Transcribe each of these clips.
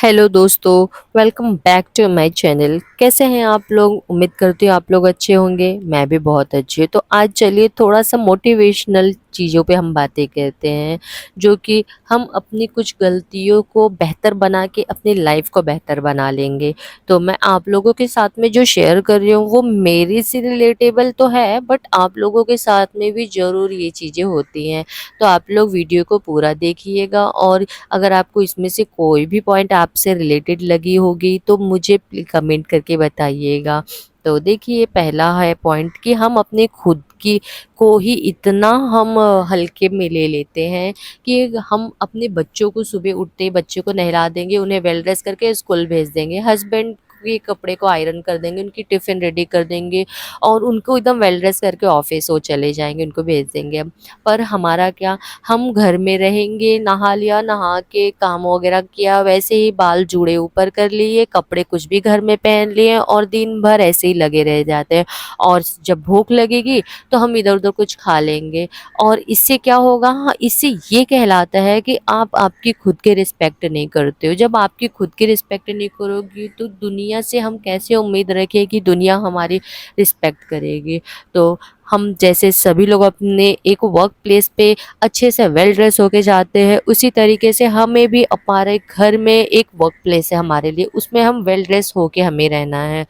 Hello दोस्तों, welcome back to my channel. कैसे हैं आप लोग? उम्मीद करती हूँ आप लोग अच्छे होंगे। मैं भी बहुत अच्छी हूँ। तो आज चलिए थोड़ा सा मोटिवेशनल चीज़ों पे हम बातें करते हैं, जो कि हम अपनी कुछ गलतियों को बेहतर बना के अपनी लाइफ को बेहतर बना लेंगे। तो मैं आप लोगों के साथ में जो शेयर कर रही हूँ वो मेरे से रिलेटेबल तो है, बट आप लोगों के साथ में भी ज़रूर ये चीज़ें होती हैं। तो आप लोग वीडियो को पूरा देखिएगा, और अगर आपको इसमें से कोई भी पॉइंट आपसे रिलेटेड लगी होगी तो मुझे कमेंट करके बताइएगा। तो देखिए, पहला है पॉइंट कि हम अपने खुद की को ही इतना हम हल्के में ले लेते हैं कि हम अपने बच्चों को सुबह उठते ही बच्चों को नहला देंगे, उन्हें वेल ड्रेस करके स्कूल भेज देंगे, हस्बैंड के कपड़े को आयरन कर देंगे, उनकी टिफ़िन रेडी कर देंगे और उनको एकदम वेल ड्रेस करके ऑफिस वो चले जाएंगे, उनको भेज देंगे। पर हमारा क्या, हम घर में रहेंगे, नहा लिया, नहा के काम वगैरह किया, वैसे ही बाल जूड़े ऊपर कर लिए, कपड़े कुछ भी घर में पहन लिए और दिन भर ऐसे ही लगे रह जाते हैं। और जब भूख लगेगी तो हम इधर उधर कुछ खा लेंगे। और इससे क्या होगा? हाँ, इससे ये कहलाता है कि आप आपकी खुद की रिस्पेक्ट नहीं करते हो। जब आपकी खुद की रिस्पेक्ट नहीं करोगी तो दुनिया से हम कैसे उम्मीद रखें कि दुनिया हमारी रिस्पेक्ट करेगी? तो हम जैसे सभी लोग अपने एक वर्क प्लेस पे अच्छे से वेल ड्रेस होके जाते हैं, उसी तरीके से हमें भी हमारे घर में एक वर्क प्लेस है हमारे लिए, उसमें हम वेल ड्रेस होके हमें रहना है,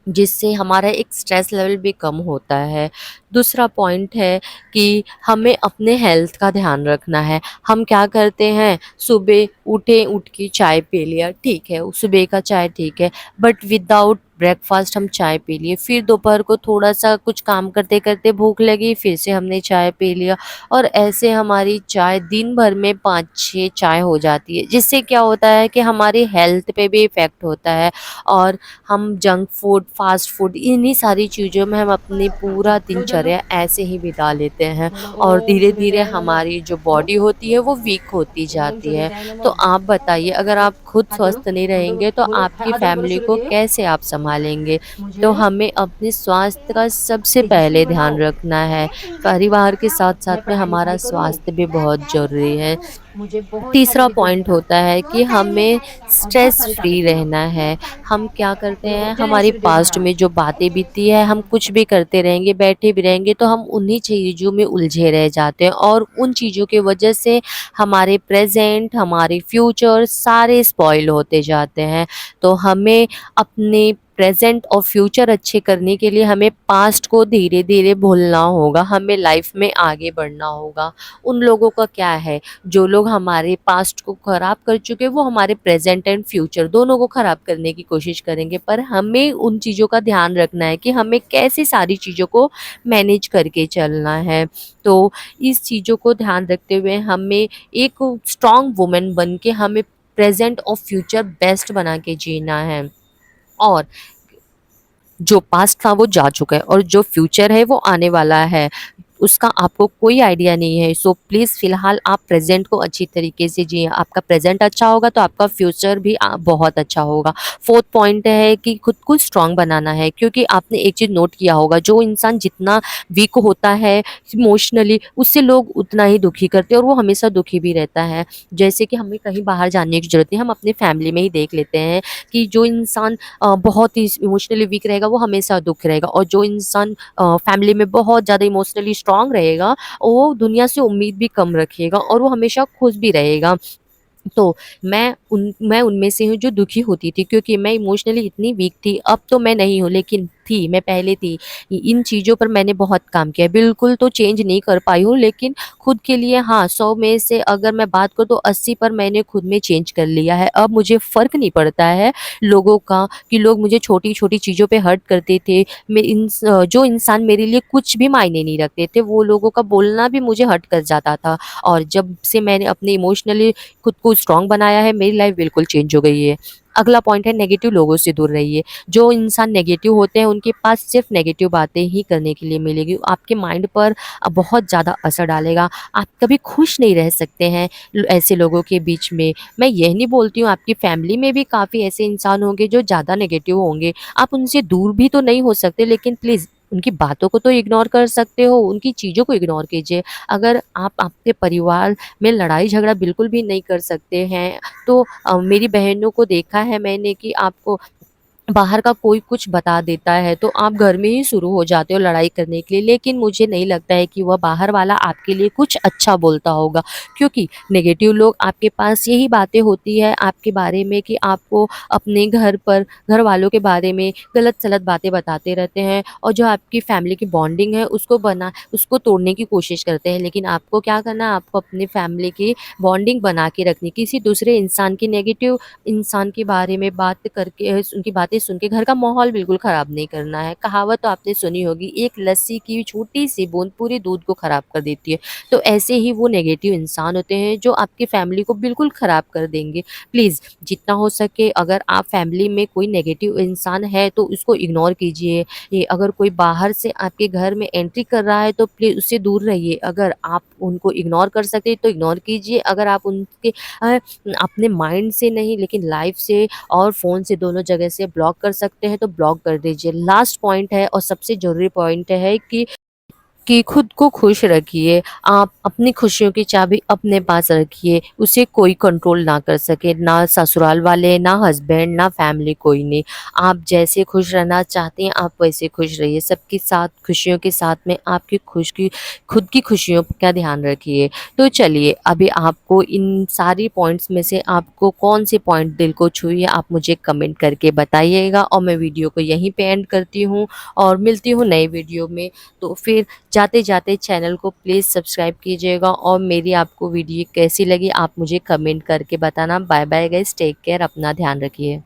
जिससे हमारा एक स्ट्रेस लेवल भी कम होता है। दूसरा पॉइंट है कि हमें अपने हेल्थ का ध्यान रखना है। हम क्या करते हैं, सुबह उठे, उठ के चाय पी लिया, ठीक है, सुबह का चाय ठीक है, बट विदाउट ब्रेकफास्ट हम चाय पी लिए, फिर दोपहर को थोड़ा सा कुछ काम करते करते भूख लगी, फिर से हमने चाय पी लिया, और ऐसे हमारी चाय दिन भर में 5-6 चाय हो जाती है, जिससे क्या होता है कि हमारी हेल्थ पे भी इफ़ेक्ट होता है। और हम जंक फूड, फास्ट फूड, इन्हीं सारी चीज़ों में हम अपनी पूरा दिनचर्या ऐसे ही बिता लेते हैं, और धीरे-धीरे हमारी जो बॉडी होती है वो वीक होती जाती है। तो आप बताइए, अगर आप खुद स्वस्थ नहीं रहेंगे तो आपकी फैमिली को कैसे आप सँभालेंगे? तो हमें अपने स्वास्थ्य का सबसे पहले ध्यान रखना है। परिवार के साथ-साथ में हमारा स्वास्थ्य भी बहुत ज़रूरी है। तीसरा पॉइंट होता है कि हमें स्ट्रेस फ्री रहना है। हम क्या करते हैं, हमारी पास्ट में जो बातें बीती है, हम कुछ भी करते रहेंगे, बैठे भी रहेंगे तो हम उन्हीं चीज़ों में उलझे रह जाते हैं, और उन चीज़ों की वजह से हमारे प्रेज़ेंट, हमारे फ्यूचर सारे स्पॉइल होते जाते हैं। तो हमें अपने प्रेज़ेंट और फ्यूचर अच्छे करने के लिए हमें पास्ट को धीरे-धीरे भूलना होगा, हमें लाइफ़ में आगे बढ़ना होगा। उन लोगों का क्या है, जो लोग हमारे पास्ट को ख़राब कर चुके हैं वो हमारे प्रेजेंट एंड फ्यूचर दोनों को ख़राब करने की कोशिश करेंगे, पर हमें उन चीज़ों का ध्यान रखना है कि हमें कैसे सारी चीज़ों को मैनेज करके चलना है। तो इस चीज़ों को ध्यान रखते हुए हमें एक स्ट्रॉन्ग वुमेन बन के हमें प्रेजेंट और फ्यूचर बेस्ट बना के जीना है। और जो पास्ट था वो जा चुका है और जो फ्यूचर है वो आने वाला है, उसका आपको कोई आइडिया नहीं है। सो प्लीज़ फ़िलहाल आप प्रेज़ेंट को अच्छी तरीके से जिएँ। आपका प्रेज़ेंट अच्छा होगा तो आपका फ्यूचर भी बहुत अच्छा होगा। फोर्थ पॉइंट है कि खुद को स्ट्रॉन्ग बनाना है, क्योंकि आपने एक चीज़ नोट किया होगा, जो इंसान जितना वीक होता है इमोशनली, उससे लोग उतना ही दुखी करते हैं और वो हमेशा दुखी भी रहता है। जैसे कि हमें कहीं बाहर जाने की ज़रूरत नहीं, हम अपनी फैमिली में ही देख लेते हैं कि जो इंसान बहुत ही इमोशनली वीक रहेगा वो हमेशा दुःख रहेगा, और जो इंसान फैमिली में बहुत ज़्यादा इमोशनली स्ट्रॉन्ग रहेगा, वो दुनिया से उम्मीद भी कम रखेगा और वो हमेशा खुश भी रहेगा। तो मैं उनमें से हूँ जो दुखी होती थी, क्योंकि मैं इमोशनली इतनी वीक थी। अब तो मैं नहीं हूँ, लेकिन थी, मैं पहले थी। इन चीज़ों पर मैंने बहुत काम किया है। बिल्कुल तो चेंज नहीं कर पाई हूँ, लेकिन खुद के लिए हाँ, 100 में से अगर मैं बात करूँ तो 80 पर मैंने खुद में चेंज कर लिया है। अब मुझे फ़र्क नहीं पड़ता है लोगों का, कि लोग मुझे छोटी-छोटी चीज़ों पे हर्ट करते थे। जो इंसान मेरे लिए कुछ भी मायने नहीं रखते थे, वो लोगों का बोलना भी मुझे हर्ट कर जाता था। और जब से मैंने अपने इमोशनली खुद को स्ट्रॉन्ग बनाया है, मेरी लाइफ बिल्कुल चेंज हो गई है। अगला पॉइंट है, नेगेटिव लोगों से दूर रहिए। जो इंसान नेगेटिव होते हैं उनके पास सिर्फ नेगेटिव बातें ही करने के लिए मिलेगी। आपके माइंड पर बहुत ज़्यादा असर डालेगा। आप कभी खुश नहीं रह सकते हैं ऐसे लोगों के बीच में। मैं यह नहीं बोलती हूँ, आपकी फैमिली में भी काफ़ी ऐसे इंसान होंगे जो ज़्यादा नेगेटिव होंगे। आप उनसे दूर भी तो नहीं हो सकते, लेकिन प्लीज़ उनकी बातों को तो इग्नोर कर सकते हो, उनकी चीज़ों को इग्नोर कीजिए। अगर आप आपके परिवार में लड़ाई-झगड़ा बिल्कुल भी नहीं कर सकते हैं, तो मेरी बहनों को देखा है मैंने कि आपको बाहर का कोई कुछ बता देता है तो आप घर में ही शुरू हो जाते हो लड़ाई करने के लिए। लेकिन मुझे नहीं लगता है कि वह बाहर वाला आपके लिए कुछ अच्छा बोलता होगा, क्योंकि नेगेटिव लोग आपके पास यही बातें होती है आपके बारे में कि आपको अपने घर पर घर वालों के बारे में गलत-सलत बातें बताते रहते हैं, और जो आपकी फैमिली की बॉन्डिंग है उसको तोड़ने की कोशिश करते हैं। लेकिन आपको क्या करना है, आपको अपनी फैमिली की बॉन्डिंग बना के रखनी, किसी दूसरे इंसान की नेगेटिव इंसान के बारे में बात करके उनकी बातें सुन के घर का माहौल बिल्कुल ख़राब नहीं करना है। कहावत तो आपने सुनी होगी, एक लस्सी की छोटी-सी बूँद पूरे दूध को ख़राब कर देती है। तो ऐसे ही वो नेगेटिव इंसान होते हैं जो आपकी फैमिली को बिल्कुल ख़राब कर देंगे। प्लीज़ जितना हो सके, अगर आप फैमिली में कोई नेगेटिव इंसान है तो उसको इग्नोर कीजिए। ये अगर कोई बाहर से आपके घर में एंट्री कर रहा है तो प्लीज़ उससे दूर रहिए। अगर आप उनको इग्नोर कर सकते हैं तो इग्नोर कीजिए। अगर आप उनके अ, अपने माइंड से नहीं लेकिन लाइफ से और फ़ोन से, दोनों जगह से ब्लॉक कर सकते हैं तो ब्लॉक कर दीजिए। लास्ट पॉइंट है और सबसे ज़रूरी पॉइंट है कि खुद को खुश रखिए। आप अपनी खुशियों की चाबी अपने पास रखिए, उसे कोई कंट्रोल ना कर सके, ना ससुराल वाले, ना हस्बैंड, ना फैमिली, कोई नहीं। आप जैसे खुश रहना चाहती हैं, आप वैसे खुश रहिए। सबके साथ खुशियों के साथ में आपकी खुद की खुशियों का ध्यान रखिए। तो चलिए, अभी आपको इन सारी पॉइंट्स में से आपको कौन-से पॉइंट दिल को छुई है, आप मुझे कमेंट करके बताइएगा, और मैं वीडियो को यहीं पे एंड करती हूँ और मिलती हूँ नई वीडियो में। तो फिर जाते-जाते चैनल को प्लीज़ सब्सक्राइब कीजिएगा, और मेरी आपको वीडियो कैसी लगी आप मुझे कमेंट करके बताना। Bye bye guys, take care, अपना ध्यान रखिए।